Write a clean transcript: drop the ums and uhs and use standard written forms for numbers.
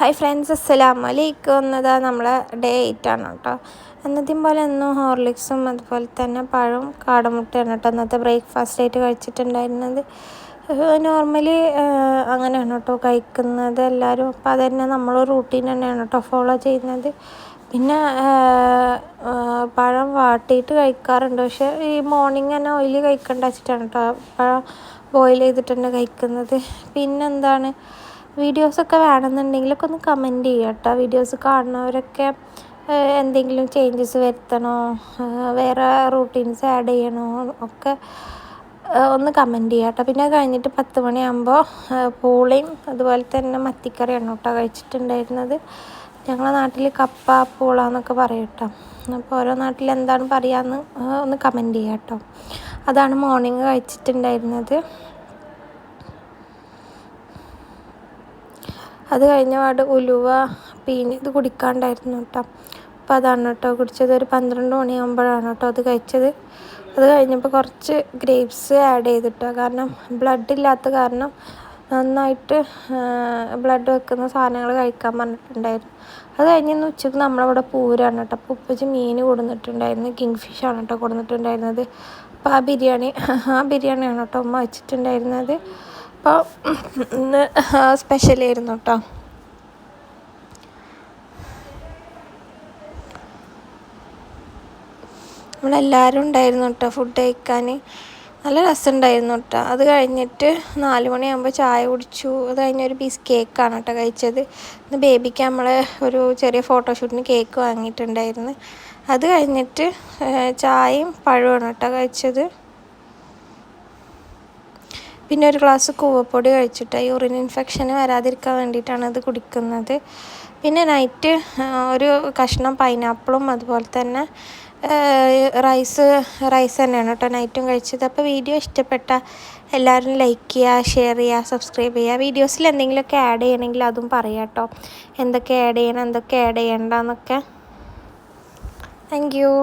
Hi friends, അസ്സലാമു അലൈക്കും. എന്നതാ നമ്മളെ ഡേ 8 ആണ് കേട്ടോ. എന്നത്തെയും പോലെ എന്നും ഹോർലിക്സും അതുപോലെ തന്നെ പഴവും കാടമുട്ടയാണ് കേട്ടോ ഇന്നത്തെ ബ്രേക്ക്ഫാസ്റ്റ് ആയിട്ട് കഴിച്ചിട്ടുണ്ടായിരുന്നത്. നോർമലി അങ്ങനെയാണ് കേട്ടോ കഴിക്കുന്നത് എല്ലാവരും. അപ്പോൾ അത് തന്നെ നമ്മൾ റൂട്ടീൻ തന്നെയാണ് കേട്ടോ ഫോളോ ചെയ്യുന്നത്. പിന്നെ പഴം വാട്ടിയിട്ട് കഴിക്കാറുണ്ട്, പക്ഷേ ഈ മോർണിംഗ് തന്നെ ഓയിൽ കഴിക്കേണ്ട വെച്ചിട്ടാണ് കേട്ടോ പഴം ബോയിൽ ചെയ്തിട്ട് തന്നെ കഴിക്കുന്നത്. പിന്നെന്താണ്, വീഡിയോസൊക്കെ വേണമെന്നുണ്ടെങ്കിലൊക്കെ ഒന്ന് കമൻറ്റ് ചെയ്യുക കേട്ടോ. വീഡിയോസ് കാണുന്നവരൊക്കെ എന്തെങ്കിലും ചേഞ്ചസ് വരുത്തണോ, വേറെ റൂട്ടീൻസ് ആഡ് ചെയ്യണോ ഒക്കെ ഒന്ന് കമൻറ്റ് ചെയ്യുക കേട്ടോ. പിന്നെ കഴിഞ്ഞിട്ട് 10 മണിയാകുമ്പോൾ പൂളയും അതുപോലെ തന്നെ മത്തിക്കറിയാണ് കേട്ടോ കഴിച്ചിട്ടുണ്ടായിരുന്നത്. ഞങ്ങളുടെ നാട്ടിൽ കപ്പ പൂള എന്നൊക്കെ പറയും കേട്ടോ. അപ്പോൾ ഓരോ നാട്ടിൽ എന്താണ് പറയാമെന്ന് ഒന്ന് കമൻറ്റ് ചെയ്യുക കേട്ടോ. അതാണ് മോർണിംഗ് കഴിച്ചിട്ടുണ്ടായിരുന്നത്. അത് കഴിഞ്ഞ പാട് ഉലുവ ഇത് കുടിക്കാണ്ടായിരുന്നു കേട്ടോ. അപ്പോൾ അതാണ് കേട്ടോ കുടിച്ചത്. ഒരു 12 മണിയാകുമ്പോഴാണ് കേട്ടോ അത് കഴിച്ചത്. അത് കഴിഞ്ഞപ്പോൾ കുറച്ച് ഗ്രേപ്സ് ആഡ് ചെയ്തിട്ടോ, കാരണം ബ്ലഡ് ഇല്ലാത്ത കാരണം നന്നായിട്ട് ബ്ലഡ് വെക്കുന്ന സാധനങ്ങൾ കഴിക്കാൻ പറഞ്ഞിട്ടുണ്ടായിരുന്നു. അത് കഴിഞ്ഞ് ഉച്ചയ്ക്ക് നമ്മളിവിടെ പൂരാണ് കേട്ടോ. അപ്പോൾ ഉപ്പച്ചി മീൻ കൊടുത്തിട്ടുണ്ടായിരുന്നു, കിങ് ഫിഷാണ് കേട്ടോ കൊടുത്തിട്ടുണ്ടായിരുന്നത്. അപ്പോൾ ആ ബിരിയാണിയാണ് കേട്ടോ ഉമ്മ വെച്ചിട്ടുണ്ടായിരുന്നത്. അപ്പോൾ ഇന്ന് സ്പെഷ്യലായിരുന്നു കേട്ടോ. നമ്മളെല്ലാവരും ഉണ്ടായിരുന്നു കേട്ടോ ഫുഡ് കഴിക്കാൻ. നല്ല രസമുണ്ടായിരുന്നു കേട്ടോ. അത് കഴിഞ്ഞിട്ട് 4 മണിയാകുമ്പോൾ ചായ കുടിച്ചു. അത് കഴിഞ്ഞൊരു പീസ് കേക്കാണ് കേട്ടോ കഴിച്ചത്. ഇന്ന് ബേബിക്ക് നമ്മൾ ഒരു ചെറിയ ഫോട്ടോഷൂട്ടിന് കേക്ക് വാങ്ങിയിട്ടുണ്ടായിരുന്നു. അത് കഴിഞ്ഞിട്ട് ചായയും പഴമാണ് കേട്ടോ കഴിച്ചത്. പിന്നെ ഒരു ഗ്ലാസ് കൂവപ്പൊടി കഴിച്ചിട്ട് യൂറിൻ ഇൻഫെക്ഷന് വരാതിരിക്കാൻ വേണ്ടിയിട്ടാണ് ഇത് കുടിക്കുന്നത്. പിന്നെ നൈറ്റ് ഒരു കഷ്ണം പൈനാപ്പിളും അതുപോലെ തന്നെ റൈസ് തന്നെയാണ് കേട്ടോ നൈറ്റും കഴിച്ചത്. അപ്പോൾ വീഡിയോ ഇഷ്ടപ്പെട്ട എല്ലാവരും ലൈക്ക് ചെയ്യുക, ഷെയർ ചെയ്യുക, സബ്സ്ക്രൈബ് ചെയ്യുക. വീഡിയോസിൽ എന്തെങ്കിലുമൊക്കെ ആഡ് ചെയ്യണമെങ്കിൽ അതും പറയാം കേട്ടോ. എന്തൊക്കെ ആഡ് ചെയ്യണം, എന്തൊക്കെ ആഡ് ചെയ്യണ്ടെന്നൊക്കെ. Thank you.